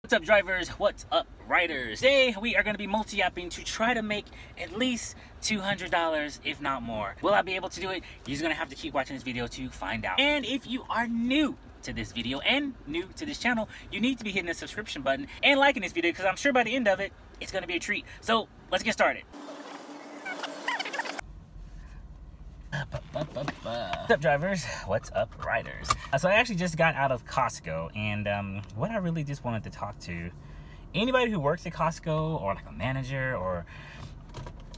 What's up, drivers? What's up, riders? Today we are going to be multi-apping to try to make at least $200, if not more. Will I be able to do it? You're just going to have to keep watching this video to find out. And if you are new to this video and new to this channel, you need to be hitting the subscription button and liking this video, because I'm sure by the end of it, it's going to be a treat. So let's get started. What's up, drivers? What's up, riders? So I actually just got out of Costco, and what I really just wanted to talk to anybody who works at Costco, or like a manager, or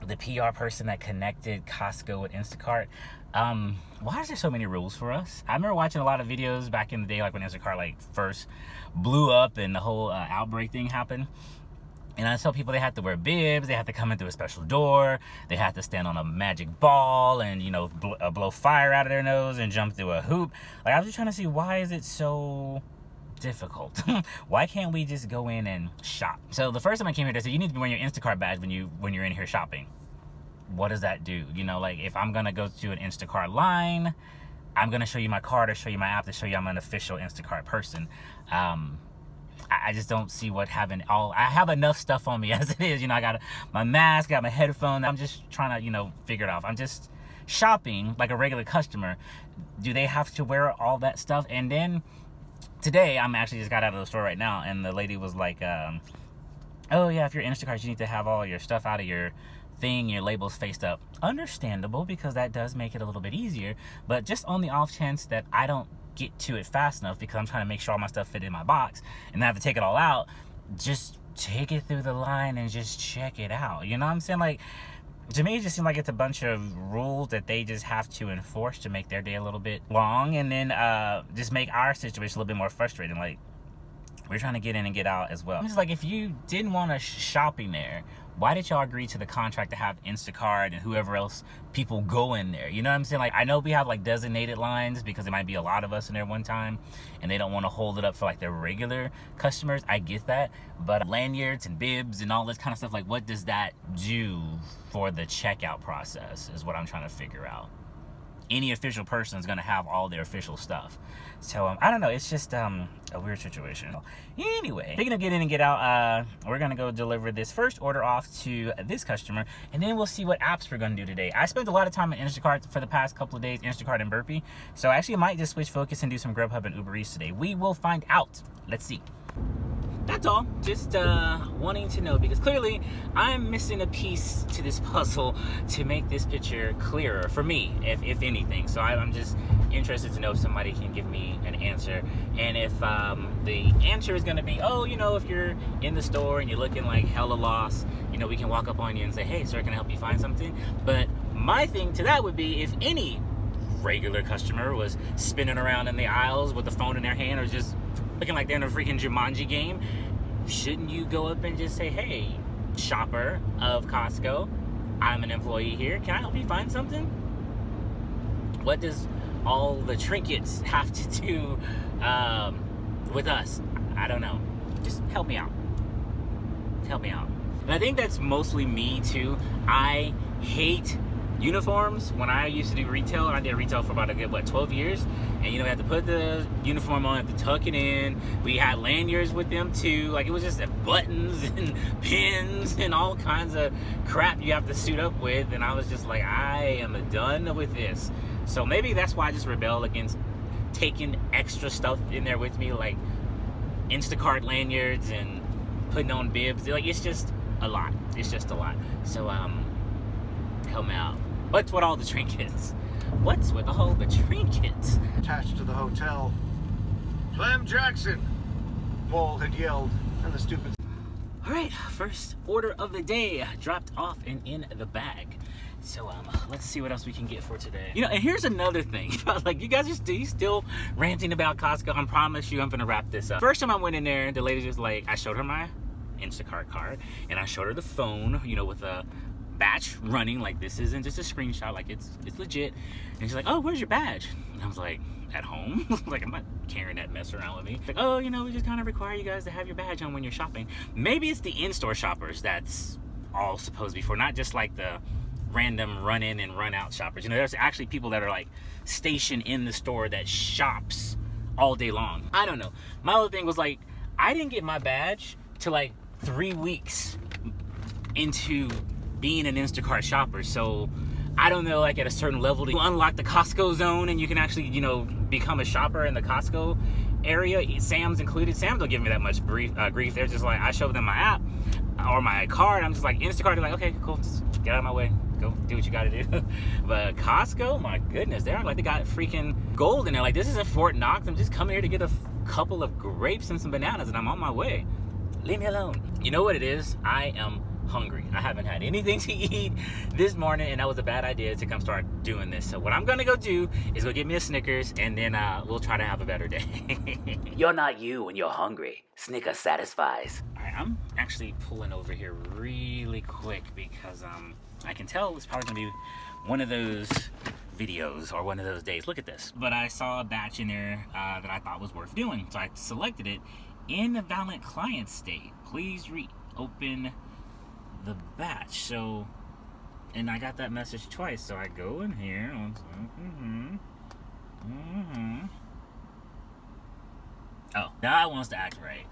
the PR person that connected Costco with Instacart. Why is there so many rules for us? I remember watching a lot of videos back in the day, like when Instacart like first blew up and the whole outbreak thing happened. And I tell people they have to wear bibs, they have to come in through a special door, they have to stand on a magic ball and, you know, blow fire out of their nose and jump through a hoop. Like, I was just trying to see, why is it so difficult? Why can't we just go in and shop? So the first time I came here, they said, you need to be wearing your Instacart badge when you're in here shopping. What does that do? You know, like, if I'm gonna go to an Instacart line, I'm gonna show you my card or show you my app to show you I'm an official Instacart person. I just don't see what having all... I have enough stuff on me as it is. You know, I got my mask, got my headphones. I'm just trying to, you know, figure it out. I'm just shopping like a regular customer. Do they have to wear all that stuff? And then today, I'm actually just got out of the store right now, and the lady was like, oh yeah, if you're Instacart, you need to have all your stuff out of your thing, your labels faced up. Understandable, because that does make it a little bit easier. But just on the off chance that I don't get to it fast enough, because I'm trying to make sure all my stuff fit in my box and I have to take it all out, just take it through the line and just check it out. You know what I'm saying? Like, to me, it just seems like it's a bunch of rules that they just have to enforce to make their day a little bit long, and then just make our situation a little bit more frustrating. Like, we're trying to get in and get out as well. It's like, if you didn't want us shopping there, why did y'all agree to the contract to have Instacart and whoever else people go in there? You know what I'm saying? Like, I know we have like designated lines because there might be a lot of us in there one time and they don't want to hold it up for like their regular customers. I get that. But lanyards and bibs and all this kind of stuff, like, what does that do for the checkout process is what I'm trying to figure out. Any official person is going to have all their official stuff. So, I don't know. It's just a weird situation. Anyway, speaking of get in and get out, we're going to go deliver this first order off to this customer, and then we'll see what apps we're going to do today. I spent a lot of time in Instacart for the past couple of days, Instacart and Bupry. So, I actually might just switch focus and do some Grubhub and Ubereats today. We will find out. Let's see. That's all. Just wanting to know, because clearly I'm missing a piece to this puzzle to make this picture clearer for me, if anything. So I'm just interested to know if somebody can give me an answer. And if the answer is going to be, oh, you know, if you're in the store and you're looking like hella lost, you know, we can walk up on you and say, hey, sir, can I help you find something? But my thing to that would be, if any regular customer was spinning around in the aisles with the phone in their hand, or just looking like they're in a freaking Jumanji game, shouldn't you go up and just say, hey, shopper of Costco, I'm an employee here, can I help you find something? What does all the trinkets have to do with us? I don't know. Just help me out. Help me out. And I think that's mostly me too. I hate uniforms. When I used to do retail, I did retail for about a good, what, 12 years? And, you know, we had to put the uniform on, had to tuck it in. We had lanyards with them too. Like, it was just buttons and pins and all kinds of crap you have to suit up with. And I was just like, I am done with this. So maybe that's why I just rebel against taking extra stuff in there with me, like Instacart lanyards and putting on bibs. Like, it's just a lot. It's just a lot. So, help me out. What's with all the trinkets? What's with all the trinkets? Attached to the hotel, Clem Jackson, Paul had yelled, and the stupid... All right, first order of the day dropped off and in the bag. So let's see what else we can get for today. You know, and here's another thing. Like, you guys are still ranting about Costco. I promise you I'm gonna wrap this up. First time I went in there, the lady was like, I showed her my Instacart card, and I showed her the phone, you know, with a batch running, like, this isn't just a screenshot, like, it's legit. And she's like, oh, where's your badge? And I was like, at home? Like, I'm not carrying that mess around with me. Like, oh, you know, we just kind of require you guys to have your badge on when you're shopping. Maybe it's the in-store shoppers that's all supposed to be for, not just like the random run in and run out shoppers. You know, there's actually people that are like stationed in the store that shops all day long. I don't know. My other thing was like, I didn't get my badge till like 3 weeks into being an Instacart shopper. So I don't know, like at a certain level, you unlock the Costco zone and you can actually, you know, become a shopper in the Costco area, Sam's included. Sam's don't give me that much grief. They're just like, I show them my app or my card. I'm just like, Instacart, they're like, okay, cool, just get out of my way. Go do what you gotta do. But Costco, my goodness, they're like, they got freaking gold in there. Like, this isn't Fort Knox. I'm just coming here to get a couple of grapes and some bananas and I'm on my way. Leave me alone. You know what it is? I am hungry. I haven't had anything to eat this morning, and that was a bad idea to come start doing this. So what I'm gonna go do is go get me a Snickers, and then we'll try to have a better day. You're not you when you're hungry. Snickers satisfies. All right, I'm actually pulling over here really quick because I can tell it's probably gonna be one of those videos or one of those days. Look at this. But I saw a batch in there that I thought was worth doing, so I selected it. Invalid client state. Please reopen the batch. So, and I got that message twice, so I go in here. Oh, now it wants to act right.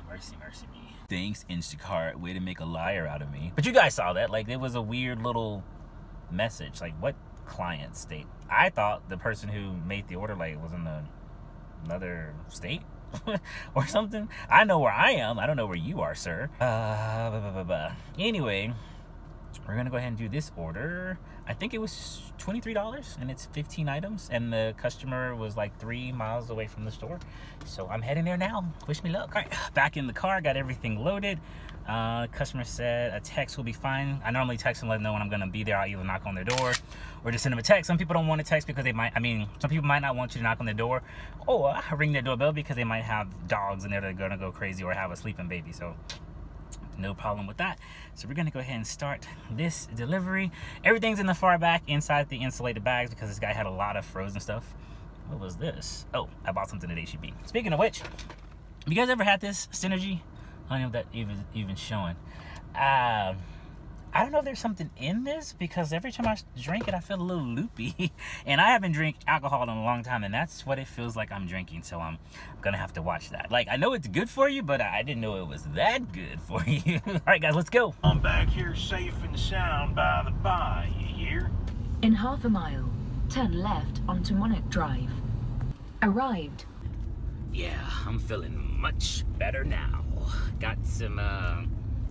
Mercy me. Thanks, Instacart. Way to make a liar out of me. But you guys saw that. Like, it was a weird little message. Like, what client state? I thought the person who made the order, like, was in another state or something. I know where I am. I don't know where you are, sir. Anyway, we're gonna go ahead and do this order. I think it was $23 and it's 15 items, and the customer was like 3 miles away from the store. So I'm heading there now. Wish me luck. All right, back in the car, got everything loaded. Customer said a text will be fine. I normally text and let them know when I'm gonna be there. I'll either knock on their door or just send them a text. Some people don't want to text because they might, some people might not want you to knock on their door or ring their doorbell because they might have dogs in there that are gonna go crazy or have a sleeping baby. So no problem with that. So we're gonna go ahead and start this delivery. Everything's in the far back inside the insulated bags because this guy had a lot of frozen stuff. What was this? Oh, I bought something at HEB. Speaking of which, have you guys ever had this Synergy? I don't know if that even showing. I don't know if there's something in this because every time I drink it, I feel a little loopy. And I haven't drank alcohol in a long time, and that's what it feels like I'm drinking. So I'm gonna have to watch that. Like, I know it's good for you, but I didn't know it was that good for you. All right, guys, let's go. I'm back here safe and sound by the by, you hear? In half a mile, turn left onto Monarch Drive. Arrived. Yeah, I'm feeling much better now. Got some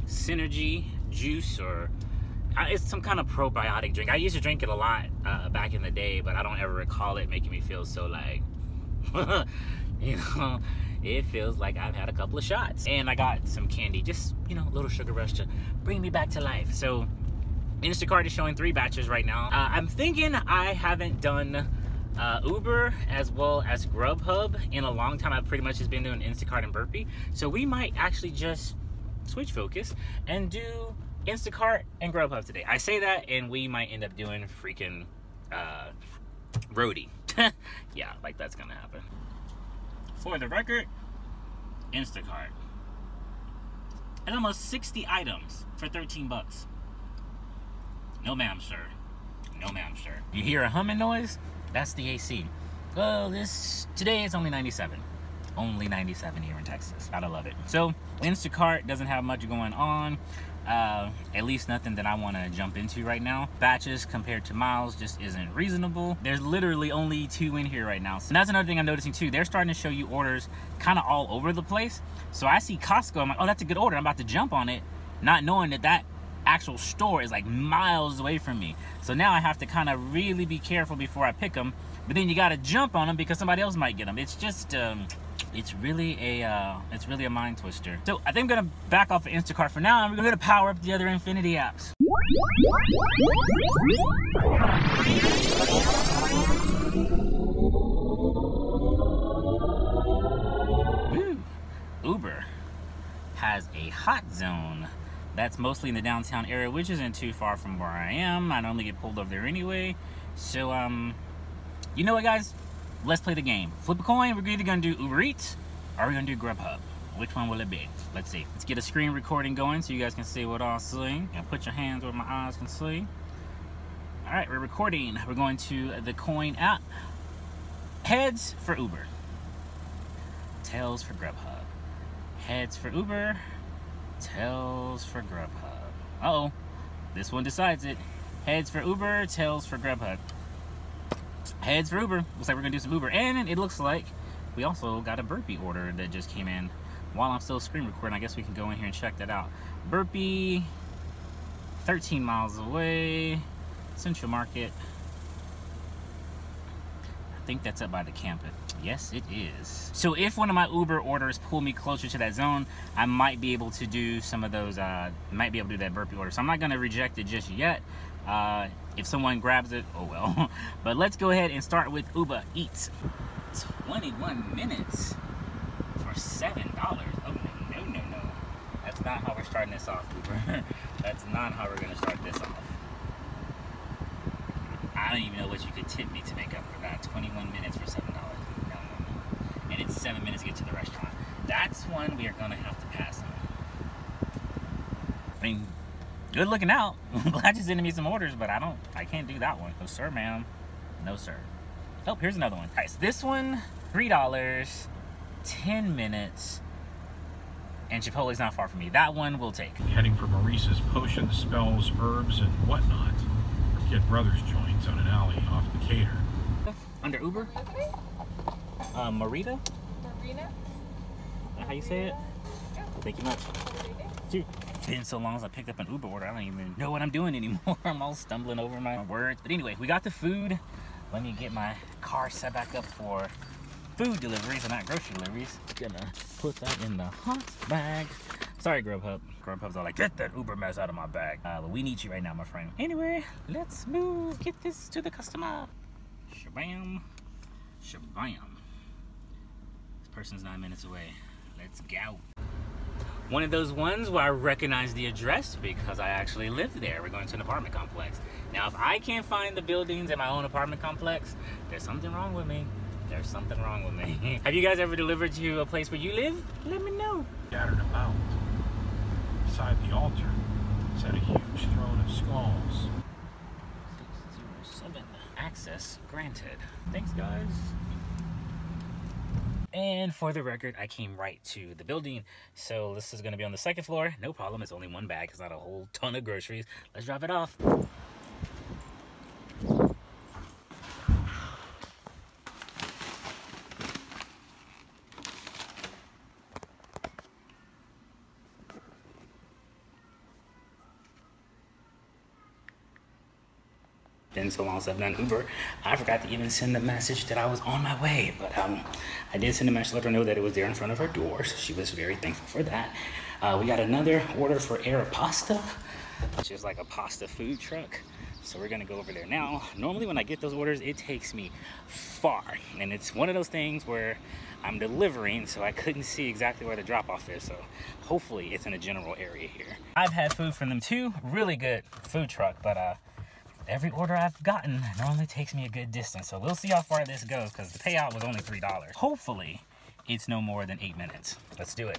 Synergy juice, or it's some kind of probiotic drink. I used to drink it a lot back in the day, but I don't ever recall it making me feel so like, you know, it feels like I've had a couple of shots. And I got some candy, just, you know, a little sugar rush to bring me back to life. So Instacart is showing 3 batches right now. I'm thinking I haven't done Uber as well as Grubhub in a long time. I've pretty much just been doing Instacart and Bupry. So we might actually just switch focus and do Instacart and Grubhub today. I say that and we might end up doing freaking Roadie. Yeah, like that's gonna happen. For the record, Instacart. And almost 60 items for 13 bucks. No ma'am, sir. No ma'am, sir. You hear a humming noise? That's the AC. Well, today it's only 97. Only 97 here in Texas. Gotta love it. So Instacart doesn't have much going on. At least nothing that I want to jump into right now. Batches compared to miles just isn't reasonable. There's literally only 2 in here right now. So that's another thing I'm noticing too. They're starting to show you orders kind of all over the place. So I see Costco, I'm like, oh, that's a good order. I'm about to jump on it, not knowing that actual store is like miles away from me. So now I have to kind of really be careful before I pick them. But then you got to jump on them because somebody else might get them. It's just it's really a mind twister. So I think I'm gonna back off of Instacart for now, and we're gonna power up the other Infinity apps. Woo. Uber has a hot zone that's mostly in the downtown area, which isn't too far from where I am. I normally get pulled over there anyway. So you know what, guys? Let's play the game. Flip a coin. We're either gonna do Ubereats or we're gonna do Grubhub. Which one will it be? Let's see. Let's get a screen recording going so you guys can see what I'm seeing. And put your hands where my eyes can see. All right, we're recording. We're going to the coin app. Heads for Uber. Tails for Grubhub. Heads for Uber, tails for Grubhub. Uh-oh, this one decides it. Heads for Uber, tails for Grubhub. Heads for Uber. Looks like we're gonna do some Uber. And it looks like we also got a Bupry order that just came in while I'm still screen recording. I guess we can go in here and check that out. Bupry, 13 miles away, Central Market. I think that's up by the campus. Yes, it is. So if one of my Uber orders pull me closer to that zone, I might be able to do some of those, might be able to do that Bupry order. So I'm not gonna reject it just yet. If someone grabs it, oh well. But let's go ahead and start with Ubereats. 21 minutes for $7. Oh, no. That's not how we're starting this off, Uber. That's not how we're gonna start this off. I don't even know what you could tip me to make up for that. 21 minutes for $7. No. And it's 7 minutes to get to the restaurant. That's one we are gonna have to pass on. I mean, good looking out. I'm glad you're sending me some orders, but I can't do that one. No sir, ma'am. No sir. Oh, here's another one. All right, so this one, $3, 10 minutes, and Chipotle's not far from me. That one we'll take. Heading for Maurice's Potions, Spells, Herbs, and Whatnot. Get Brothers joints on an alley off Decatur. Under Uber? Marita? Marina? Is that how you say it? Yeah. Thank you much. Dude, it's been so long since I picked up an Uber order, I don't even know what I'm doing anymore. I'm all stumbling over my words. But anyway, we got the food. Let me get my car set back up for food deliveries and not grocery deliveries. Gonna put that in the hot bag. Sorry, Grubhub. Grubhub's all like, get that Uber mess out of my bag. We need you right now, my friend. Anyway, let's move. Get this to the customer. Shabam. Shabam. This person's 9 minutes away. Let's go. One of those ones where I recognize the address because I actually live there. We're going to an apartment complex. Now, if I can't find the buildings in my own apartment complex, there's something wrong with me. There's something wrong with me. Have you guys ever delivered to a place where you live? Let me know. Scattered about. Beside the altar sat a huge throne of skulls. 607. Access granted. Thanks, guys. And for the record, I came right to the building. So this is going to be on the second floor. No problem. It's only one bag. It's not a whole ton of groceries. Let's drop it off. Been so long since I've done Uber, I forgot to even send the message that I was on my way. But I did send a message to let her know that it was there in front of her door, so she was very thankful for that. We got another order for Aeropasta, which is like a pasta food truck. So we're gonna go over there now. Normally when I get those orders, it takes me far, and it's one of those things where I'm delivering, so I couldn't see exactly where the drop-off is. So hopefully it's in a general area here. I've had food from them too. Really good food truck, but every order I've gotten normally takes me a good distance. So we'll see how far this goes because the payout was only $3. Hopefully it's no more than 8 minutes. Let's do it.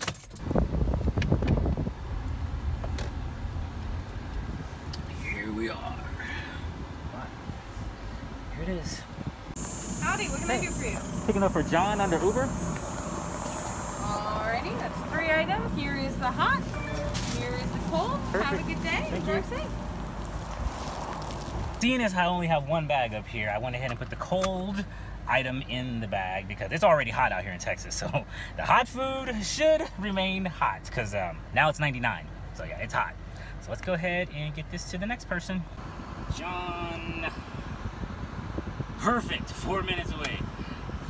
Here we are. Here it is. Howdy, what can I do for you? Picking up for John under Uber. Alrighty, that's 3 items. Here is the hot. Here is the cold. Perfect. Have a good day. Thank Drive you. safe. Seeing as I only have one bag up here, I went ahead and put the cold item in the bag because it's already hot out here in Texas. So the hot food should remain hot because now it's 99. So yeah, it's hot. So let's go ahead and get this to the next person. John. Perfect. 4 minutes away.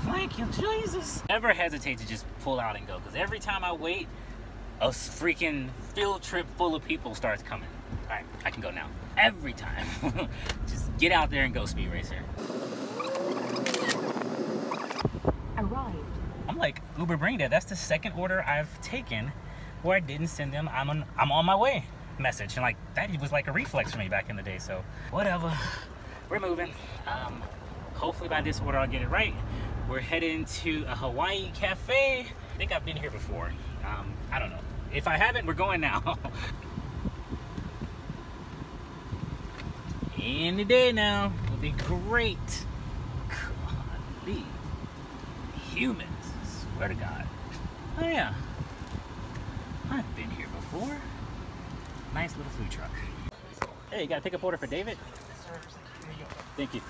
Thank you, Jesus. Never hesitate to just pull out and go because every time I wait, a freaking field trip full of people starts coming. All right, I can go now. Every time. Just get out there and go, Speed Racer. Arrived. I'm like, Uber bring that. That's the second order I've taken where I didn't send them I'm on my way message. And like, that was like a reflex for me back in the day. So whatever, we're moving. Hopefully by this order I'll get it right. We're heading to a Hawaii cafe. I think I've been here before. I don't know. If I haven't, we're going now. Any day now will be great. Golly. Humans, swear to God. Oh yeah. I've been here before. Nice little food truck. Hey, you got a pickup order for David? Thank you.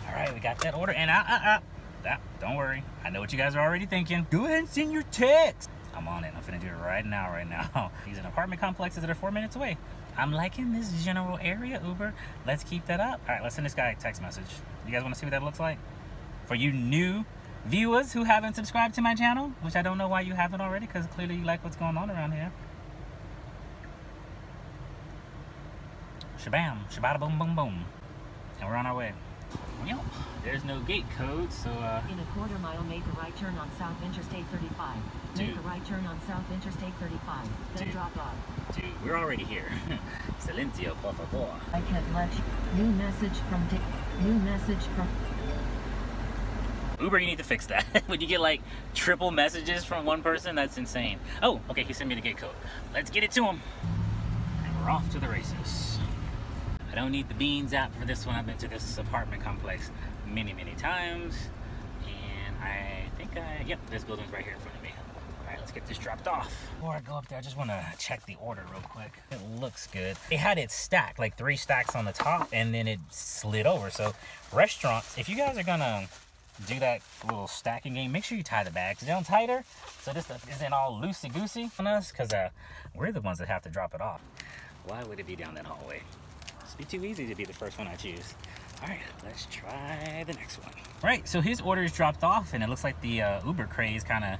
All right, we got that order, and don't worry. I know what you guys are already thinking. Go ahead and send your text. I'm on it. I'm finna do it right now. These are apartment complexes that are 4 minutes away. I'm liking this general area, Uber. Let's keep that up. All right, let's send this guy a text message. You guys want to see what that looks like? For you new viewers who haven't subscribed to my channel, which I don't know why you haven't already, because clearly you like what's going on around here. Shabam, shabada boom boom boom. And we're on our way. Yep. There's no gate code, so In a quarter mile, make a right turn on South Interstate 35. Make a right turn on South Interstate 35. Then drop off. Dude, we're already here. Silencio, por favor. I can't let you. New message from Dick. New message from... Uber, you need to fix that. When you get like triple messages from one person, that's insane. Oh, okay, he sent me the gate code. Let's get it to him. And we're off to the races. I don't need the Beans app for this one. I've been to this apartment complex many times. And I think yep, this building's right here in front of me. All right, let's get this dropped off. Before I go up there, I just want to check the order real quick. It looks good. They had it stacked, like 3 stacks on the top, and then it slid over. So restaurants, if you guys are gonna do that little stacking game, make sure you tie the bags down tighter so this stuff isn't all loosey-goosey on us, because we're the ones that have to drop it off. Why would it be down that hallway? It'd be too easy to be the first one I choose. All right, let's try the next one. All right, so his order is dropped off, and it looks like the Uber craze kind of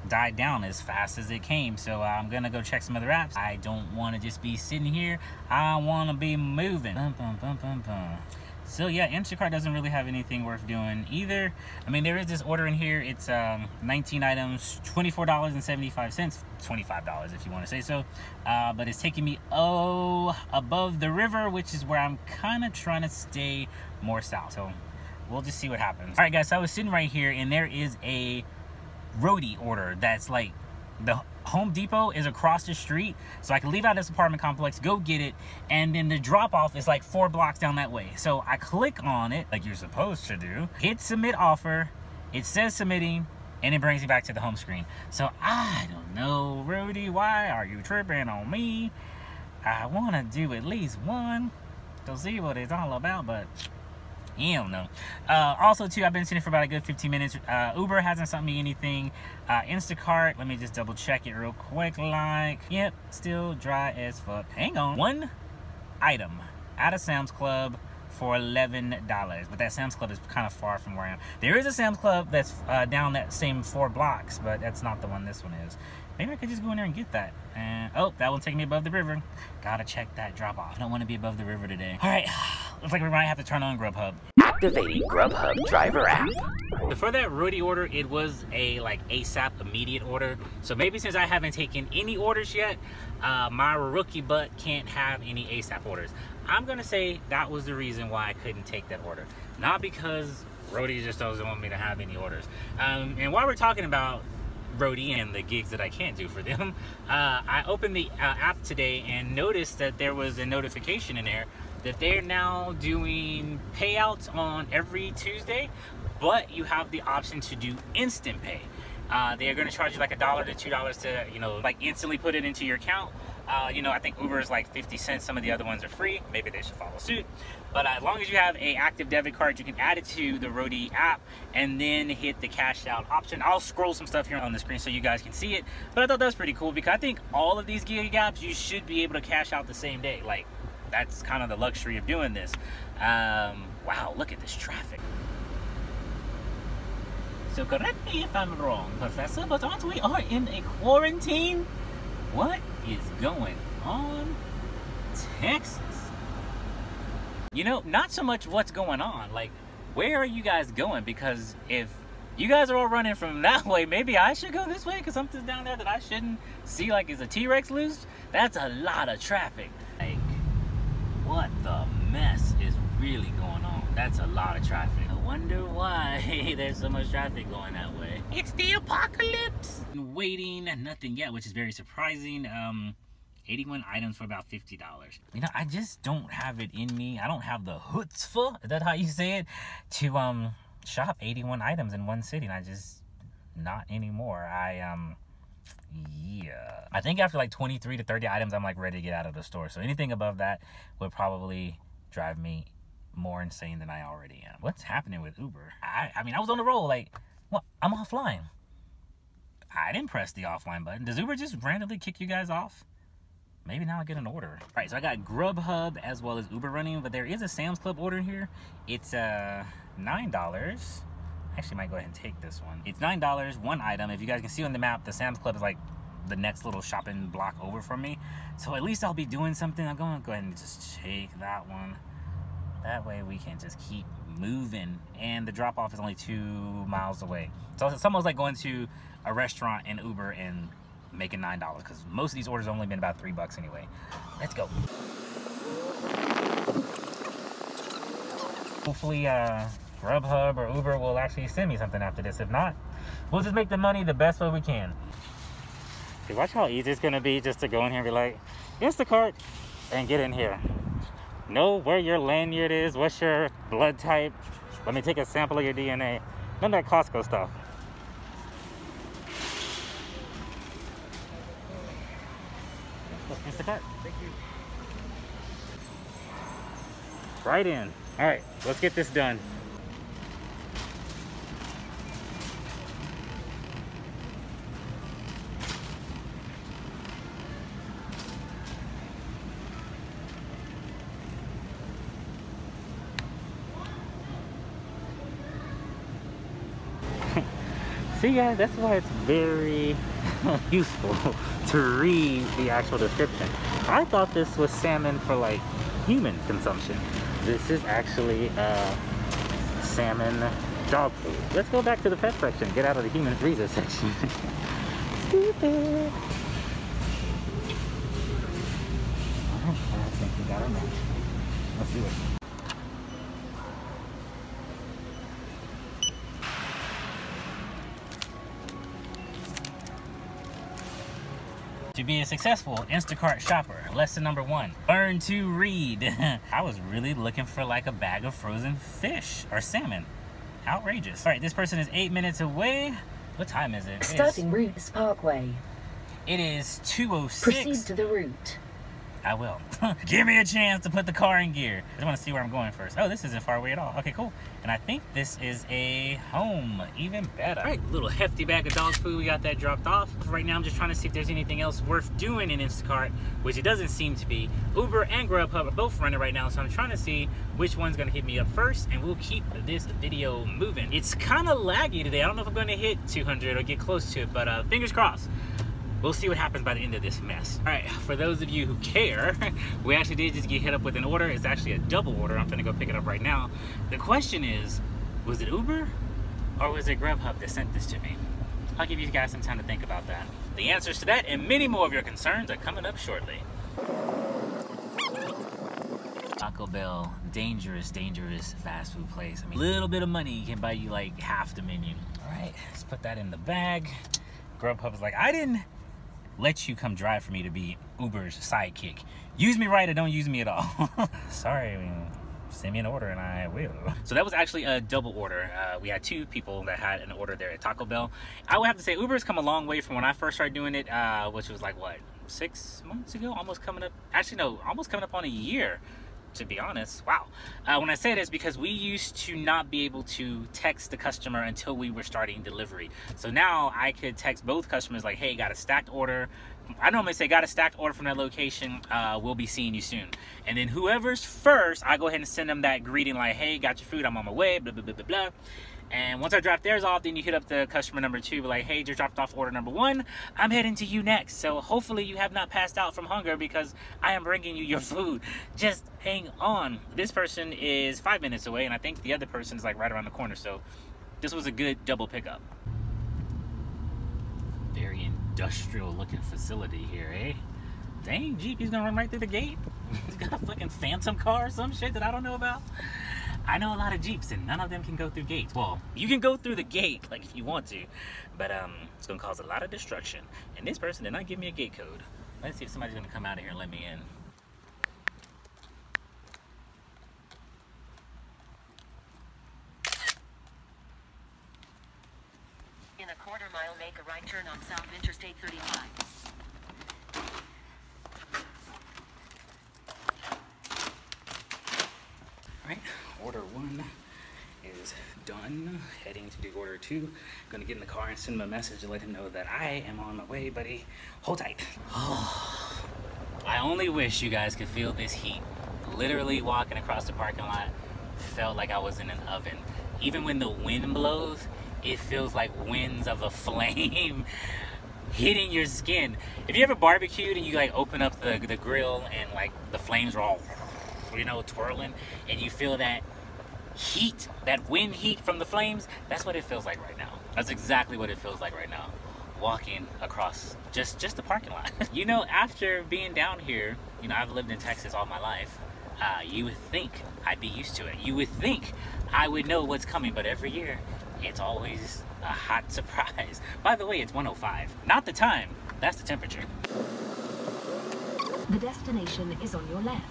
died down as fast as it came. So I'm gonna go check some other apps. I don't want to just be sitting here. I want to be moving. Bum, bum, bum, bum, bum. So yeah, Instacart doesn't really have anything worth doing either. I mean, there is this order in here. It's 19 items, $24.75, $25 if you want to say so. But it's taking me above the river, which is where I'm kind of trying to stay more south. So we'll just see what happens. All right, guys. So I was sitting right here, and there is a Roadie order that's like the Home Depot is across the street, so I can leave out this apartment complex, go get it, and then the drop off is like 4 blocks down that way. So I click on it like you're supposed to do, hit submit offer, it says submitting, and it brings me back to the home screen. So I don't know, Roadie, why are you tripping on me? I want to do at least one to see what it's all about, but you don't know. Also, too, I've been sitting for about a good 15 minutes. Uber hasn't sent me anything. Instacart, let me just double check it real quick. Like, yep, still dry as fuck. Hang on. 1 item at a Sam's Club for $11, but that Sam's Club is kind of far from where I am. There is a Sam's Club that's down that same 4 blocks, but that's not the one this one is. Maybe I could just go in there and get that. And oh, that one's taking me above the river. Gotta check that drop off. I don't want to be above the river today. All right, looks like we might have to turn on Grubhub. Activating Grubhub driver app. For that Roadie order, it was a like ASAP immediate order. So maybe since I haven't taken any orders yet, my rookie butt can't have any ASAP orders. I'm gonna say that was the reason why I couldn't take that order. Not because Roadie just doesn't want me to have any orders. And while we're talking about Roadie and the gigs that I can't do for them, I opened the app today and noticed that there was a notification in there that they're now doing payouts on every Tuesday, but you have the option to do instant pay. They are going to charge you like $1 to $2 to, you know, like instantly put it into your account. You know, I think Uber is like 50 cents. Some of the other ones are free. Maybe they should follow suit. But as long as you have an active debit card, you can add it to the Roadie app and then hit the cash out option. I'll scroll some stuff here on the screen so you guys can see it. But I thought that was pretty cool because I think all of these gig apps, you should be able to cash out the same day. Like, that's kind of the luxury of doing this. Wow, look at this traffic. So correct me if I'm wrong, Professor, but aren't we all in a quarantine? What is going on, Texas? You know, not so much what's going on, like, where are you guys going? Because if you guys are all running from that way, maybe I should go this way because something's down there that I shouldn't see, like, is a T-Rex loose? That's a lot of traffic. Like, what the mess is really going on? That's a lot of traffic. I wonder why there's so much traffic going that way. It's the apocalypse! Waiting and nothing yet, which is very surprising. 81 items for about $50. You know, I just don't have it in me. I don't have the chutzpah, is that how you say it? To shop 81 items in one sitting. I just not anymore. Yeah, I think after like 23 to 30 items, I'm like ready to get out of the store. So anything above that would probably drive me more insane than I already am. What's happening with Uber? I mean, I was on the roll. Like, what? I'm offline. I didn't press the offline button. Does Uber just randomly kick you guys off? Maybe now I get an order. All right, so I got Grubhub as well as Uber running, but there is a Sam's Club order here. It's $9. Actually might go ahead and take this one. It's $9, one item. If you guys can see on the map, the Sam's Club is like the next little shopping block over from me. So at least I'll be doing something. I'm going to go ahead and just take that one. That way we can just keep moving. And the drop off is only 2 miles away. So it's almost like going to a restaurant in Uber and making $9, because most of these orders have only been about $3 anyway. Let's go. Hopefully Grubhub or Uber will actually send me something after this. If not, we'll just make the money the best way we can. Okay, watch how easy it's gonna be just to go in here and be like, Instacart, and get in here. Know where your lanyard is, what's your blood type. Let me take a sample of your DNA. None of that Costco stuff. Instacart. Thank you. Right in. All right, let's get this done. See guys, that's why it's very useful to read the actual description. I thought this was salmon for like human consumption. This is actually salmon dog food. Let's go back to the pet section. Get out of the human freezer section. Stupid. I think we got our match. Let's do it. To be a successful Instacart shopper, lesson number 1, learn to read. I was really looking for like a bag of frozen fish or salmon. Outrageous. All right, this person is 8 minutes away. What time is it? Starting routes Parkway. It is 2:06. Proceed to the route. I will. Give me a chance to put the car in gear. I just want to see where I'm going first. Oh, this isn't far away at all. Okay, cool. And I think this is a home. Even better. All right, little hefty bag of dog food. We got that dropped off. Right now, I'm just trying to see if there's anything else worth doing in Instacart, which it doesn't seem to be. Uber and Grubhub are both running right now, so I'm trying to see which one's going to hit me up first, and we'll keep this video moving. It's kind of laggy today. I don't know if I'm going to hit 200 or get close to it, but fingers crossed. We'll see what happens by the end of this mess. All right, for those of you who care, we actually did just get hit up with an order. It's actually a double order. I'm gonna go pick it up right now. The question is, was it Uber or was it Grubhub that sent this to me? I'll give you guys some time to think about that. The answers to that and many more of your concerns are coming up shortly. Taco Bell, dangerous, dangerous fast food place. I mean, a little bit of money can buy you like half the menu. All right, let's put that in the bag. Grubhub is like, I didn't let you come drive for me to be Uber's sidekick. Use me right or don't use me at all. Sorry, I mean, send me an order and I will. So that was actually a double order. We had 2 people that had an order there at Taco Bell. I would have to say Uber's come a long way from when I first started doing it, which was like, what, 6 months ago? Almost coming up, actually no, almost coming up on a year, to be honest. Wow. When I say this, because we used to not be able to text the customer until we were starting delivery. So now I could text both customers like, hey, got a stacked order. I normally say, got a stacked order from that location. We'll be seeing you soon. And then whoever's first, I go ahead and send them that greeting like, hey, got your food, I'm on my way, blah, blah, blah, blah, blah. And once I drop theirs off, then you hit up the customer number 2, be like, hey, just dropped off order number 1. I'm heading to you next. So hopefully you have not passed out from hunger because I am bringing you your food. Just hang on. This person is 5 minutes away, and I think the other person is like right around the corner. So this was a good double pickup. Very industrial looking facility here, eh? Dang, Jeep, he's gonna run right through the gate. He's got a fucking phantom car or some shit that I don't know about. I know a lot of Jeeps and none of them can go through gates. Well, you can go through the gate, like if you want to, but it's gonna cause a lot of destruction. And this person did not give me a gate code. Let's see if somebody's gonna come out of here and let me in. In a quarter make a right turn on South Interstate 35. All right, order 1 is done. Heading to do order 2. Gonna get in the car and send him a message to let him know that I am on my way, buddy. Hold tight. Oh, I only wish you guys could feel this heat. Literally walking across the parking lot felt like I was in an oven. Even when the wind blows, it feels like winds of a flame hitting your skin. If you ever barbecued and you like open up the grill and like the flames are all, you know, twirling, and you feel that heat, that wind heat from the flames, that's what it feels like right now. That's exactly what it feels like right now, walking across just the parking lot. You know, after being down here, you know, I've lived in Texas all my life. You would think I'd be used to it. You would think I would know what's coming, but every year it's always a hot surprise. By the way, it's 105. Not the time, that's the temperature. The destination is on your left.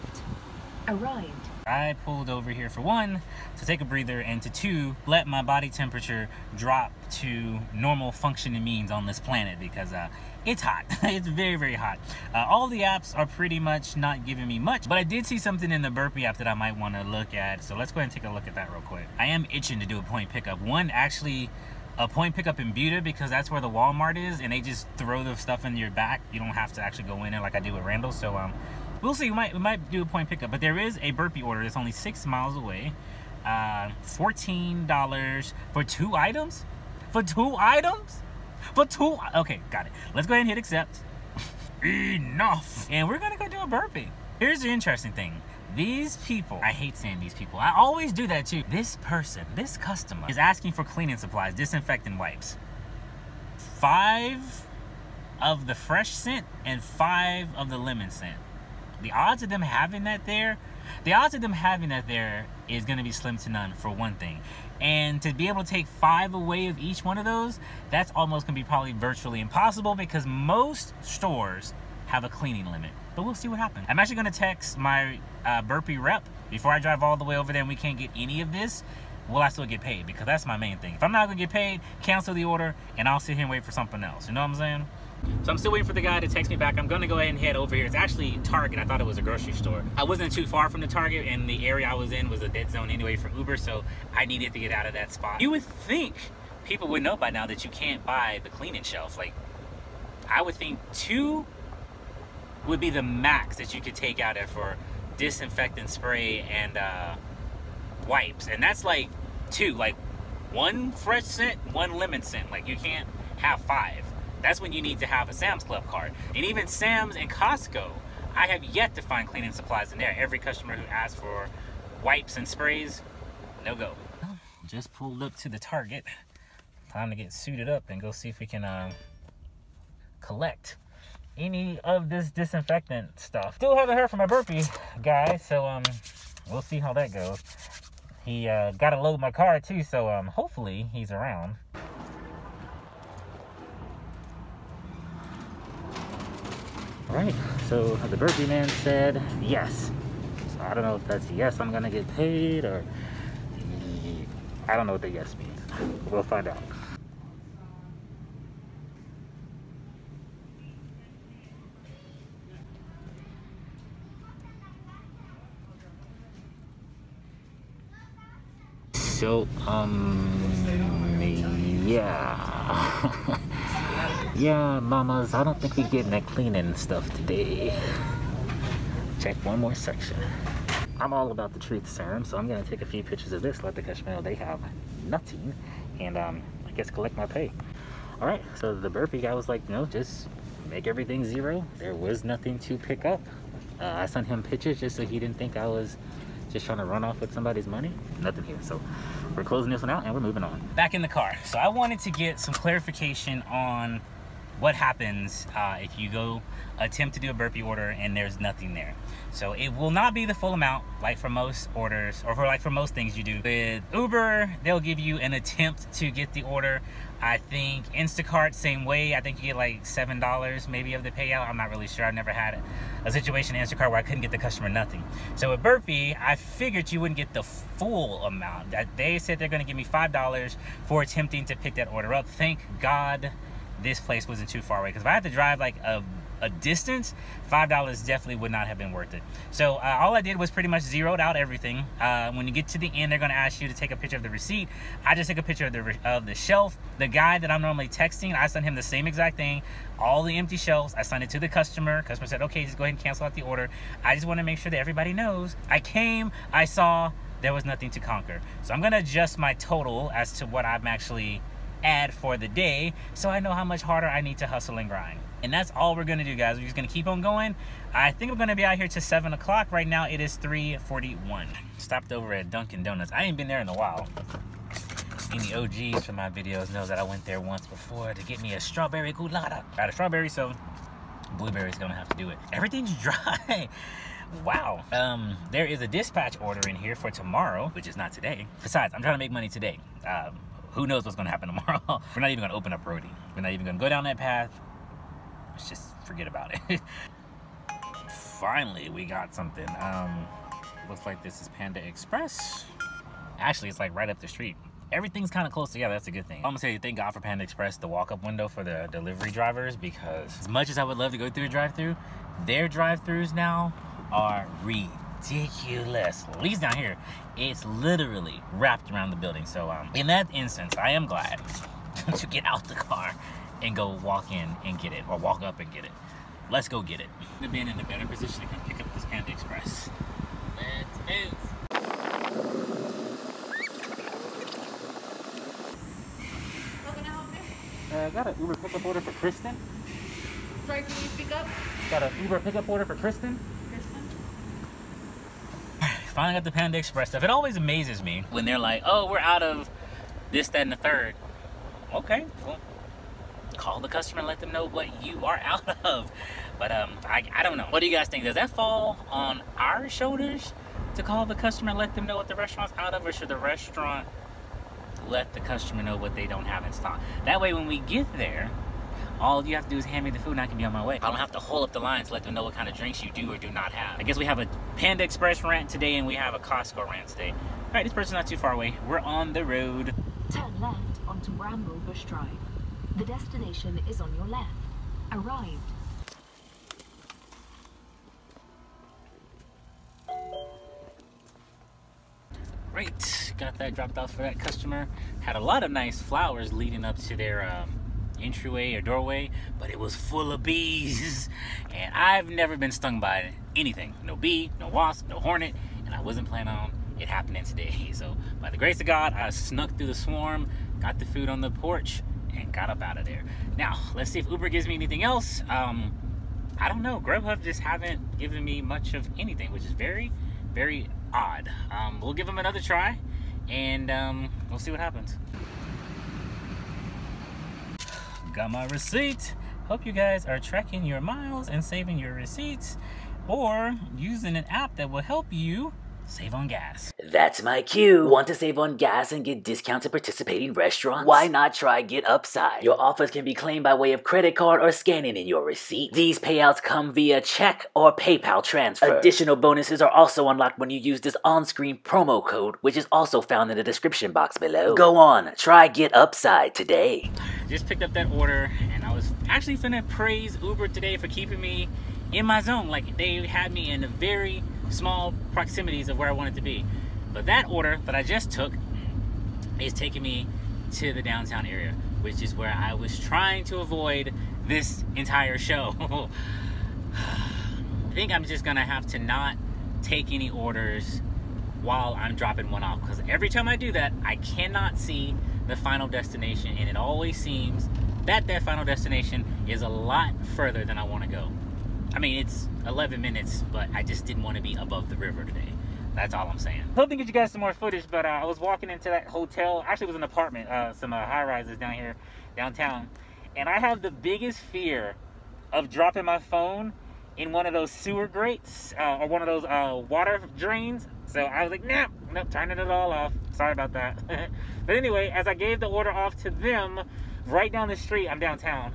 Arrived. I pulled over here for 1, to take a breather, and to 2, let my body temperature drop to normal functioning means on this planet, because it's hot. It's very, very hot. All the apps are pretty much not giving me much, but I did see something in the Bupry app that I might want to look at, so let's go ahead and take a look at that real quick. I am itching to do a point pickup. One, actually, a point pickup in Bupry, because that's where the Walmart is, and they just throw the stuff in your back. You don't have to actually go in there like I do with Randall, so we'll see. We might do a point pickup, but there is a Bupry order that's only 6 miles away. $14 for 2 items? For 2 items? For 2? Okay, got it. Let's go ahead and hit accept. Enough. And we're gonna go do a burpee. Here's the interesting thing. These people, I hate saying these people. I always do that too. This person, this customer, is asking for cleaning supplies, disinfectant wipes. 5 of the fresh scent and 5 of the lemon scent. The odds of them having that there, is going to be slim to none, for one thing. And to be able to take 5 away of each one of those, that's almost going to be probably virtually impossible, because most stores have a cleaning limit. But we'll see what happens. I'm actually going to text my Bupry rep before I drive all the way over there and we can't get any of this. Will I still get paid? Because that's my main thing. If I'm not going to get paid, cancel the order and I'll sit here and wait for something else. You know what I'm saying? So I'm still waiting for the guy to text me back. I'm gonna go ahead and head over here. It's actually Target. I thought it was a grocery store. I wasn't too far from the Target, and the area I was in was a dead zone anyway for Uber, so I needed to get out of that spot. You would think people would know by now that you can't buy the cleaning shelf. Like, I would think 2 would be the max that you could take out there for disinfectant spray and wipes, and that's like 2, like 1 fresh scent, 1 lemon scent. Like, you can't have 5. That's when you need to have a Sam's Club card. And even Sam's and Costco, I have yet to find cleaning supplies in there. Every customer who asks for wipes and sprays, no go. Just pulled up to the Target. Time to get suited up and go see if we can collect any of this disinfectant stuff. Still haven't heard from my Bupry guy, so we'll see how that goes. He got to load my car too, so hopefully he's around. Alright, so the Bupry man said yes. So I don't know if that's yes, I'm gonna get paid, or I don't know what the yes means. We'll find out. So, yeah. Yeah, mamas, I don't think we're getting that cleaning stuff today. Check one more section. I'm all about the truth serum, so I'm gonna take a few pictures of this, let the customer know they have nothing, and I guess collect my pay. All right, so the Bupry guy was like, no, just make everything 0. There was nothing to pick up. I sent him pictures just so he didn't think I was just trying to run off with somebody's money. Nothing here, so we're closing this one out and we're moving on. Back in the car. So I wanted to get some clarification on what happens if you go attempt to do a Bupry order and there's nothing there. So it will not be the full amount like for most orders, or for most things you do. With Uber, they'll give you an attempt to get the order. I think Instacart, same way. I think you get like $7 maybe of the payout. I'm not really sure. I've never had a situation in Instacart where I couldn't get the customer nothing. So with Bupry, I figured you wouldn't get the full amount. They said they're gonna give me $5 for attempting to pick that order up. Thank God this place wasn't too far away. Because if I had to drive like a distance, $5 definitely would not have been worth it. So all I did was pretty much zeroed out everything. When you get to the end, they're going to ask you to take a picture of the receipt. I just took a picture of the shelf. The guy that I'm normally texting, I sent him the same exact thing. All the empty shelves, I sent it to the customer. Customer said, okay, just go ahead and cancel out the order. I just want to make sure that everybody knows I came, I saw, there was nothing to conquer. So I'm going to adjust my total as to what I'm actually at for the day, so I know how much harder I need to hustle and grind. And that's all we're gonna do, guys. We're just gonna keep on going. I think I'm gonna be out here till 7 o'clock. Right now it is 3:41. Stopped over at Dunkin' Donuts. I ain't been there in a while. Any OGs from my videos knows that I went there once before to get me a strawberry culotta. Got a strawberry, so blueberry's gonna have to do it. Everything's dry. Wow. There is a dispatch order in here for tomorrow, which is not today. Besides, I'm trying to make money today. Who knows what's gonna happen tomorrow? We're not even gonna open up Roadie. We're not even gonna go down that path. Let's just forget about it. Finally, we got something. Looks like this is Panda Express. Actually, it's like right up the street. Everything's kind of close together. That's a good thing. I'm gonna say thank God for Panda Express, the walk-up window for the delivery drivers, because as much as I would love to go through a drive-through, their drive-throughs now are ridiculous. At least down here, it's literally wrapped around the building. So in that instance, I am glad to get out the car and go walk in and get it, or walk up and get it. Let's go get it. We've been in a better position to come pick up this Panda Express. Let's move. I got an Uber pickup order for Kristen. Sorry, can you speak up? Got an Uber pickup order for Kristen. Finally got the Panda Express stuff. It always amazes me when they're like, oh, we're out of this, that, and the third. Okay, well, call the customer and let them know what you are out of. But I don't know. What do you guys think? Does that fall on our shoulders to call the customer and let them know what the restaurant's out of, or should the restaurant let the customer know what they don't have in stock? That way, when we get there, all you have to do is hand me the food and I can be on my way. I don't have to hold up the line to let them know what kind of drinks you do or do not have. I guess we have a Panda Express rant today and we have a Costco rant today. All right, this person's not too far away. We're on the road. Turn left onto Bramble Bush Drive. The destination is on your left. Arrived. Great, got that dropped off for that customer. Had a lot of nice flowers leading up to their entryway or doorway, but it was full of bees. And I've never been stung by anything. No bee, no wasp, no hornet, and I wasn't planning on it happening today. So by the grace of God, I snuck through the swarm, got the food on the porch, and got up out of there. Now, let's see if Uber gives me anything else. I don't know. Grubhub just haven't given me much of anything, which is very, very odd. We'll give them another try, and we'll see what happens. Got my receipt. Hope you guys are tracking your miles and saving your receipts, or using an app that will help you save on gas. That's my cue. Want to save on gas and get discounts at participating restaurants? Why not try Get Upside? Your offers can be claimed by way of credit card or scanning in your receipt. These payouts come via check or PayPal transfer. Additional bonuses are also unlocked when you use this on-screen promo code, which is also found in the description box below. Go on, try Get Upside today. Just picked up that order, and I was actually finna praise Uber today for keeping me in my zone. Like, they had me in a very small proximities of where I wanted to be. But that order that I just took is taking me to the downtown area, which is where I was trying to avoid this entire show. I think I'm just gonna have to not take any orders while I'm dropping one off, because every time I do that, I cannot see the final destination, and it always seems that that final destination is a lot further than I want to go. I mean, it's 11 minutes, but I just didn't want to be above the river today. That's all I'm saying. Hope to get you guys some more footage, but I was walking into that hotel. Actually, it was an apartment, some high-rises down here, downtown. And I have the biggest fear of dropping my phone in one of those sewer grates or one of those water drains. So I was like, nope, turning it all off. Sorry about that. But anyway, as I gave the order off to them, right down the street, I'm downtown,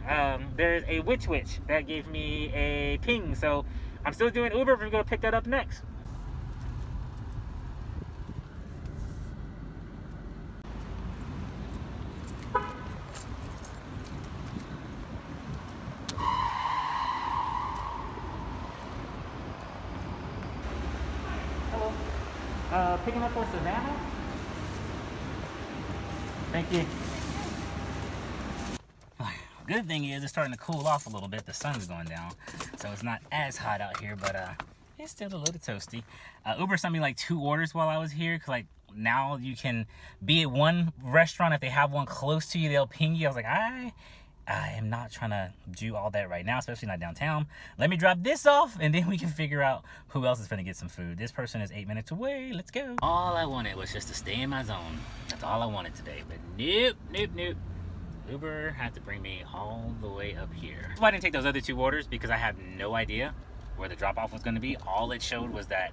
there's a witch that gave me a ping. So I'm still doing Uber. We're going to pick that up next. picking up for Savannah? Thank you. Good thing is it's starting to cool off a little bit. The sun's going down, so it's not as hot out here, but it's still a little toasty. Uber sent me like 2 orders while I was here, cause like now you can be at one restaurant. If they have one close to you, they'll ping you. I was like, I am not trying to do all that right now, especially not downtown. Let me drop this off, and then we can figure out who else is gonna get some food. This person is 8 minutes away. Let's go. All I wanted was just to stay in my zone. That's all I wanted today, but nope. Uber had to bring me all the way up here. That's why I didn't take those other 2 orders, because I have no idea where the drop-off was going to be. All it showed was that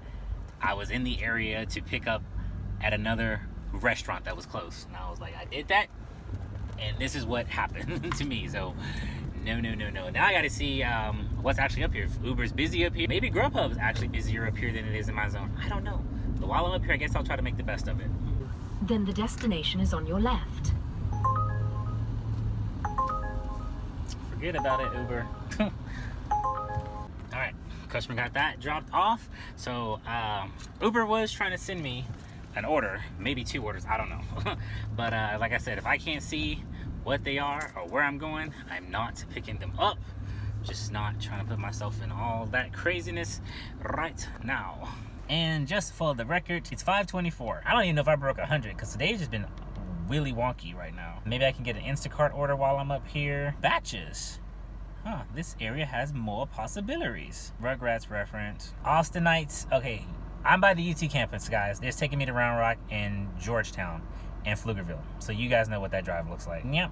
I was in the area to pick up at another restaurant that was close. And I was like, I did that, and this is what happened to me. So no. Now I got to see what's actually up here. If Uber's busy up here, maybe Grubhub's actually busier up here than it is in my zone. I don't know. But while I'm up here, I guess I'll try to make the best of it. Then the destination is on your left. Forget about it, Uber. All right, customer got that dropped off. So Uber was trying to send me an order, maybe 2 orders, I don't know. But like I said, if I can't see what they are or where I'm going, I'm not picking them up. Just not trying to put myself in all that craziness right now. And just for the record, it's 5:24. I don't even know if I broke 100, because today's just been really wonky right now. Maybe I can get an Instacart order while I'm up here. Batches. Huh, this area has more possibilities. Rugrats reference. Austinites. Okay, I'm by the UT campus, guys. It's taking me to Round Rock and Georgetown and Pflugerville. So you guys know what that drive looks like. Nyap.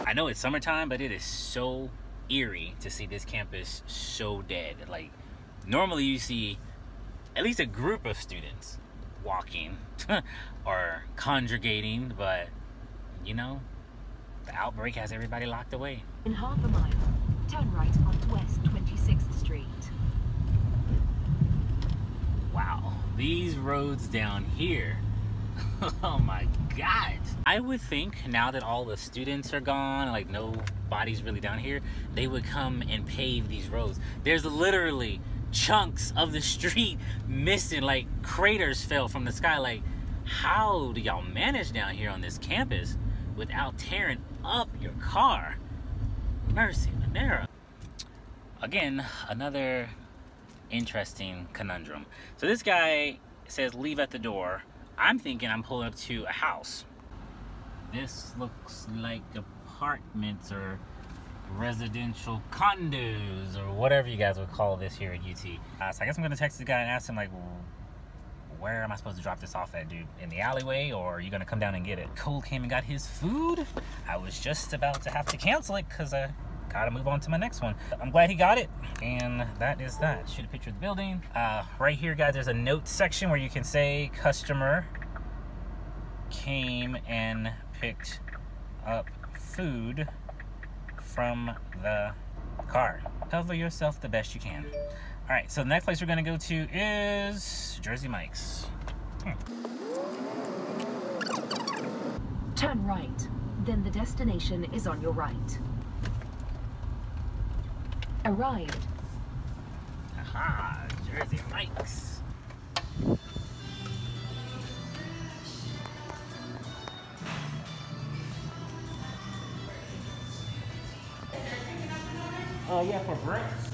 I know it's summertime, but it is so eerie to see this campus so dead. Like, normally you see at least a group of students walking or congregating, but you know, the outbreak has everybody locked away. In half a mile, turn right on West 26th Street. Wow, these roads down here. Oh my God. I would think now that all the students are gone, like nobody's really down here, they would come and pave these roads. There's literally chunks of the street missing, like craters fell from the sky. Like, how do y'all manage down here on this campus without tearing up your car? Mercy Manera. Again, another interesting conundrum. So this guy says leave at the door. I'm thinking I'm pulling up to a house. This looks like apartments or residential condos or whatever you guys would call this here at UT. So I guess I'm gonna text the guy and ask him, like, where am I supposed to drop this off at, dude? In the alleyway, or are you gonna come down and get it? Cole came and got his food. I was just about to have to cancel it because I gotta move on to my next one. I'm glad he got it, and that is that. Shoot a picture of the building. Right here, guys, there's a notes section where you can say customer came and picked up food from the car. Cover yourself the best you can. All right, so the next place we're gonna go to is Jersey Mike's. Turn right, then the destination is on your right. Arrived. Aha, Jersey Mike's. Oh yeah, for bricks.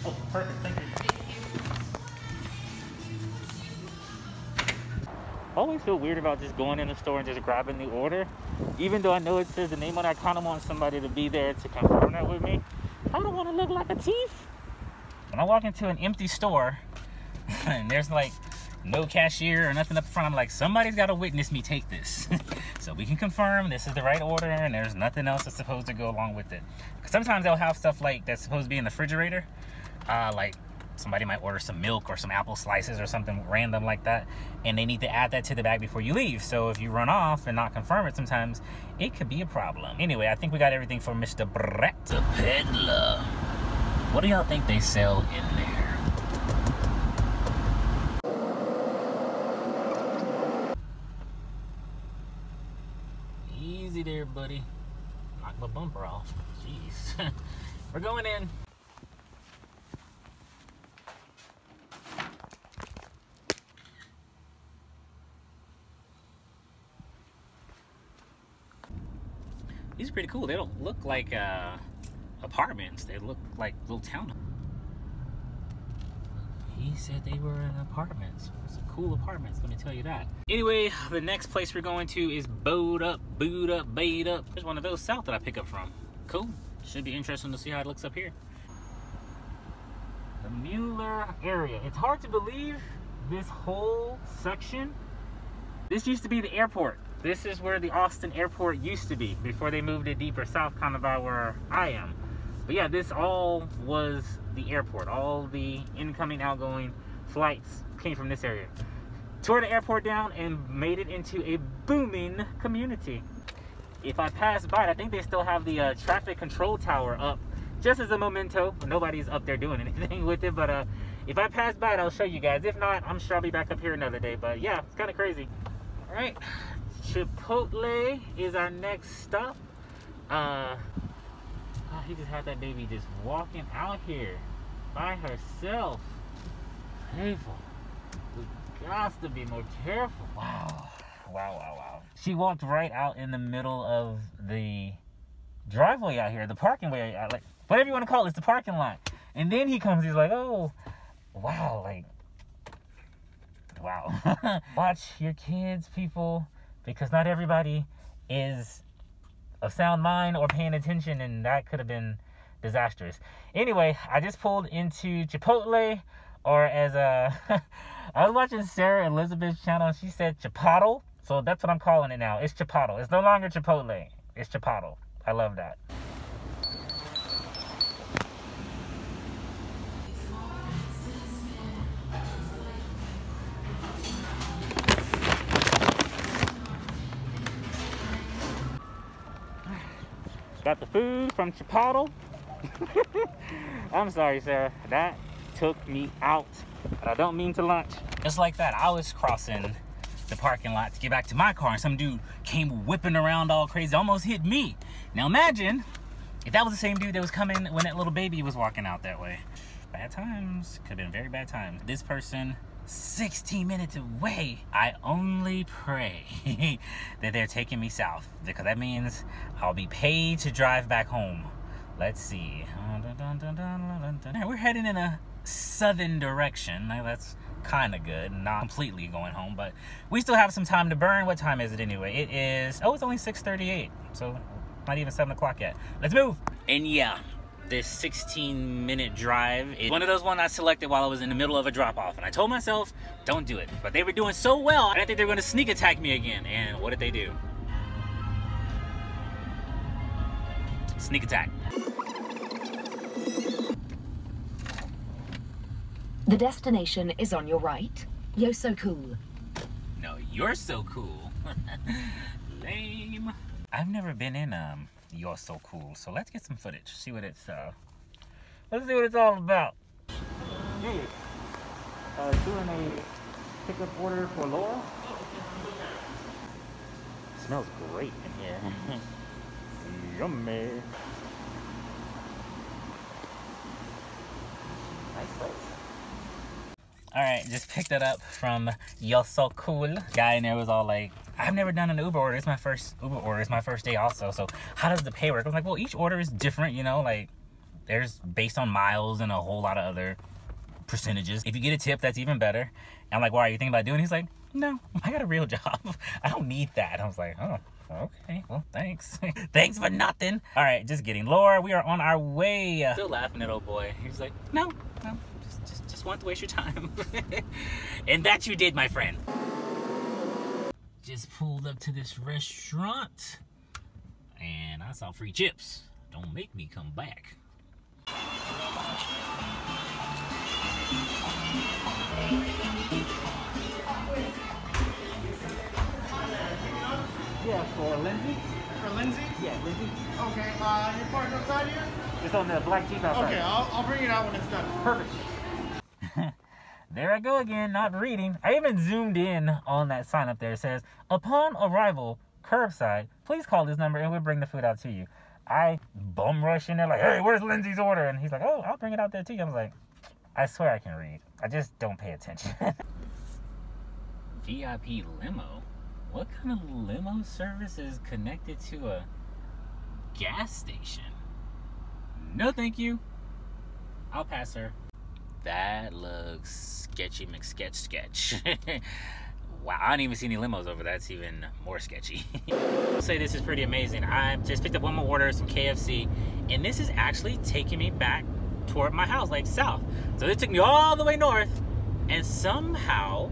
Oh, perfect, thank you. I always feel weird about just going in the store and just grabbing the order. Even though I know it says the name on it, I kind of want somebody to be there to confirm that with me. I don't want to look like a thief. When I walk into an empty store and there's like no cashier or nothing up front, I'm like, somebody's got to witness me take this. So we can confirm this is the right order and there's nothing else that's supposed to go along with it. Sometimes they'll have stuff like that's supposed to be in the refrigerator. Like somebody might order some milk or some apple slices or something random like that, and they need to add that to the bag before you leave. So if you run off and not confirm it, sometimes it could be a problem. Anyway, I think we got everything for Mr. Brett. The peddler. What do y'all think they sell in there? Easy there, buddy. Knock my bumper off. Jeez. We're going in. These are pretty cool. They don't look like apartments. They look like little townhomes. He said they were in apartments. It's cool apartments, let me tell you that. Anyway, the next place we're going to is Boot Up. There's one of those south that I pick up from. Cool. Should be interesting to see how it looks up here. The Mueller area. It's hard to believe this whole section. This used to be the airport. This is where the Austin airport used to be before they moved it deeper south, kind of by where I am. But yeah, this all was the airport. All the incoming, outgoing flights came from this area. Tore the airport down and made it into a booming community. If I pass by it, I think they still have the traffic control tower up, just as a memento. Nobody's up there doing anything with it, but if I pass by it, I'll show you guys. If not, I'm sure I'll be back up here another day. But yeah, it's kind of crazy. All right, Chipotle is our next stop. He just had that baby just walking out here by herself. Painful. We got to be more careful. Wow. She walked right out in the middle of the driveway out here, the parking way, like whatever you want to call it, it's the parking lot. And then he comes, he's like, oh, wow, like, wow. Watch your kids, people, because not everybody is of sound mind or paying attention, and that could have been disastrous. Anyway, I just pulled into Chipotle, or as I was watching Sarah Elizabeth's channel, and she said Chipotle, so that's what I'm calling it now. It's Chipotle. It's no longer Chipotle. It's Chipotle. I love that. Got the food from Chipotle. I'm sorry, Sarah. That took me out. But I don't mean to lunch. Just like that, I was crossing the parking lot to get back to my car, and some dude came whipping around all crazy, almost hit me. Now imagine if that was the same dude that was coming when that little baby was walking out that way. Bad times. Could have been very bad times. This person, 16 minutes away. I only pray that they're taking me south, because that means I'll be paid to drive back home. Let's see. We're heading in a southern direction. That's kind of good. Not completely going home, but we still have some time to burn. What time is it anyway? It is, oh, it's only 6:38, so not even 7 o'clock yet. Let's move. And yeah, this 16-minute drive is one of those ones I selected while I was in the middle of a drop-off, and I told myself, don't do it. But they were doing so well, I didn't think they were going to sneak attack me again. And what did they do? Sneak attack. The destination is on your right. You're so cool. No, you're so cool. Lame. I've never been in You're So Cool, so let's get some footage. See what it's let's see what it's all about. Hey, doing a pickup order for Laura. Smells great in here. Yummy. Nice place. Alright, just picked it up from You're So Cool. Guy in there was all like, I've never done an Uber order. It's my first Uber order. It's my first day also. So how does the pay work? I was like, well, each order is different, you know, like there's based on miles and a whole lot of other percentages. If you get a tip, that's even better. And I'm like, why are you thinking about doing it? He's like, no, I got a real job. I don't need that. I was like, oh, okay, well, thanks. Thanks for nothing. All right, just kidding. Laura, we are on our way. Still laughing at old boy. He's like, no, just want to waste your time. And that you did, my friend. Just pulled up to this restaurant and I saw free chips. Don't make me come back. Yeah, for Lindsay. For Lindsay? Yeah, Lindsay. Okay, your parked outside here? It's on the black Jeep outside. Okay, I'll bring it out when it's done. Perfect. There I go again, not reading. I even zoomed in on that sign up there. It says, upon arrival, curbside, please call this number and we'll bring the food out to you. I bum rush in there like, hey, where's Lindsay's order? And he's like, oh, I'll bring it out there to you. I was like, I swear I can read. I just don't pay attention. VIP limo? What kind of limo service is connected to a gas station. No, thank you. I'll pass her. That looks sketchy McSketch. Wow, I didn't even see any limos over. That's even more sketchy. I'll say this is pretty amazing. I just picked up one more order, some KFC, and this is actually taking me back toward my house, like south. So it took me all the way north, and somehow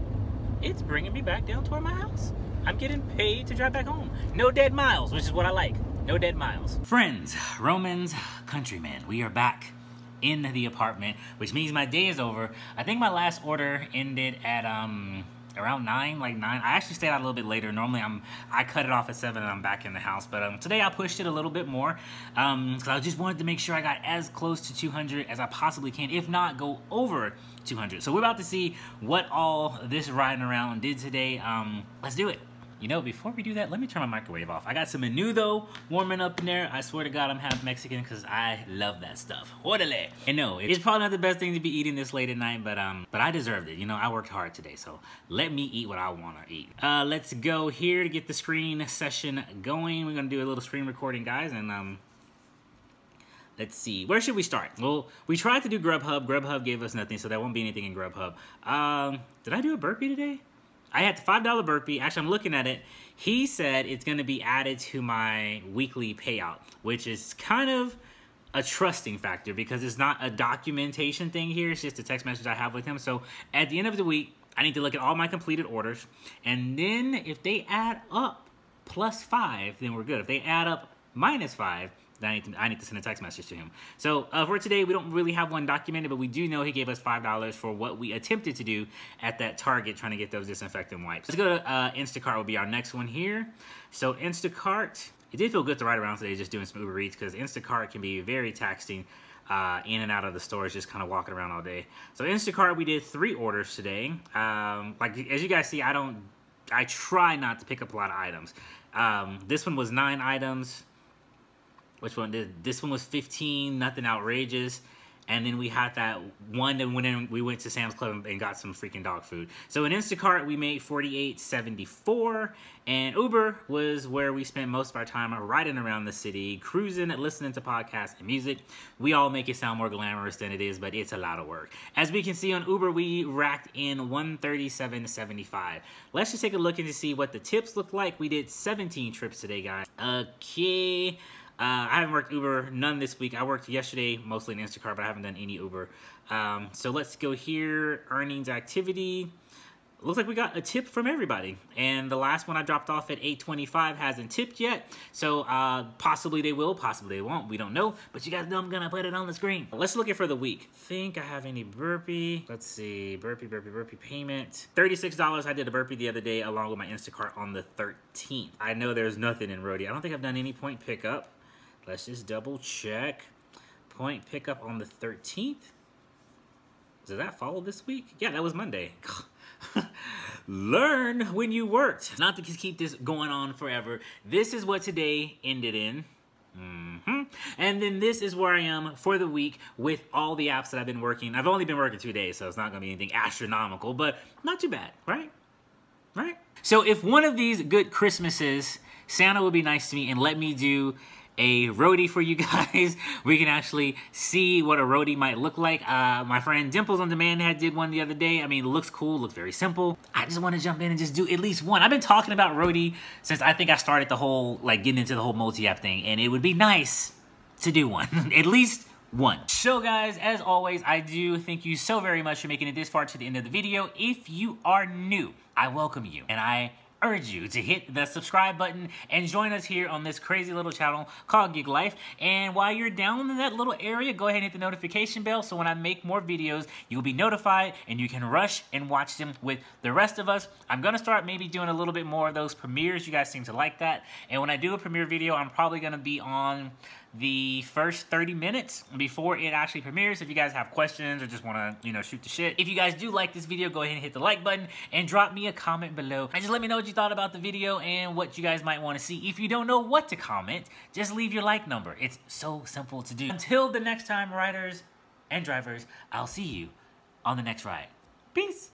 it's bringing me back down toward my house. I'm getting paid to drive back home. No dead miles, which is what I like. No dead miles. Friends, Romans, countrymen, we are back in the apartment, which means my day is over. I think my last order ended at around 9, like 9. I actually stayed out a little bit later. Normally I cut it off at 7 and I'm back in the house, but today I pushed it a little bit more because I just wanted to make sure I got as close to 200 as I possibly can, if not go over 200. So we're about to see what all this riding around did today. Let's do it. You know, before we do that, let me turn my microwave off. I got some menudo warming up in there. I swear to God, I'm half Mexican because I love that stuff. Orale. And no, it's probably not the best thing to be eating this late at night, but I deserved it. You know, I worked hard today, so let me eat what I want to eat. Let's go here to get the screen session going. We're gonna do a little screen recording, guys, and let's see. Where should we start? Well, we tried to do Grubhub. Grubhub gave us nothing, so there won't be anything in Grubhub. Did I do a burpee today? I had the $5 burpee. Actually, I'm looking at it. He said it's going to be added to my weekly payout, which is kind of a trusting factor because it's not a documentation thing here. It's just a text message I have with him. So at the end of the week, I need to look at all my completed orders. And then if they add up +5, then we're good. If they add up -5, then I need to send a text message to him. So for today, we don't really have one documented, but we do know he gave us $5 for what we attempted to do at that Target trying to get those disinfectant wipes. Let's go to Instacart will be our next one here. So Instacart, it did feel good to ride around today just doing some Ubereats because Instacart can be very taxing in and out of the stores, just kind of walking around all day. So Instacart, we did 3 orders today. Like as you guys see, I try not to pick up a lot of items. This one was 9 items. Which one did? This one was 15, nothing outrageous. And then we had that one that we went to Sam's Club and got some freaking dog food. So in Instacart, we made $48.74. And Uber was where we spent most of our time riding around the city, cruising, listening to podcasts and music. We all make it sound more glamorous than it is, but it's a lot of work. As we can see on Uber, we racked in $137.75. Let's just take a look and to see what the tips look like. We did 17 trips today, guys. Okay. I haven't worked Uber, none this week. I worked yesterday, mostly in Instacart, but I haven't done any Uber. So let's go here, earnings activity. Looks like we got a tip from everybody. And the last one I dropped off at $8.25 hasn't tipped yet. So possibly they will, possibly they won't. We don't know, but you guys know I'm gonna put it on the screen. Let's look at for the week. Think I have any burpee. Let's see, burpee payment. $36, I did a burpee the other day along with my Instacart on the 13th. I know there's nothing in Roadie. I don't think I've done any point pickup. Let's just double check. Point pickup on the 13th. Did that follow this week? Yeah, that was Monday. Learn when you worked. Not to keep this going on forever. This is what today ended in. And then this is where I am for the week with all the apps that I've been working. I've only been working 2 days, so it's not gonna be anything astronomical, but not too bad, right? Right? So if one of these good Christmases, Santa would be nice to me and let me do a roadie for you guys. We can actually see what a roadie might look like. My friend Dimples on Demand did one the other day. I mean, it looks cool, looks very simple. I just want to jump in and just do at least one. I've been talking about roadie since I think I started the whole, like getting into the whole multi-app thing, and it would be nice to do one, at least one. So guys, as always, I do thank you so very much for making it this far to the end of the video. If you are new, I welcome you, and I urge you to hit the subscribe button and join us here on this crazy little channel called Gig Life. And while you're down in that little area, go ahead and hit the notification bell so when I make more videos, you'll be notified and you can rush and watch them with the rest of us. I'm gonna start maybe doing a little bit more of those premieres. You guys seem to like that. And when I do a premiere video, I'm probably gonna be on the first 30 minutes before it actually premieres. If you guys have questions or just want to, shoot the shit. If you guys do like this video, go ahead and hit the like button and drop me a comment below. And just let me know what you thought about the video and what you guys might want to see. If you don't know what to comment, just leave your like number. It's so simple to do. Until the next time, riders and drivers, I'll see you on the next ride. Peace.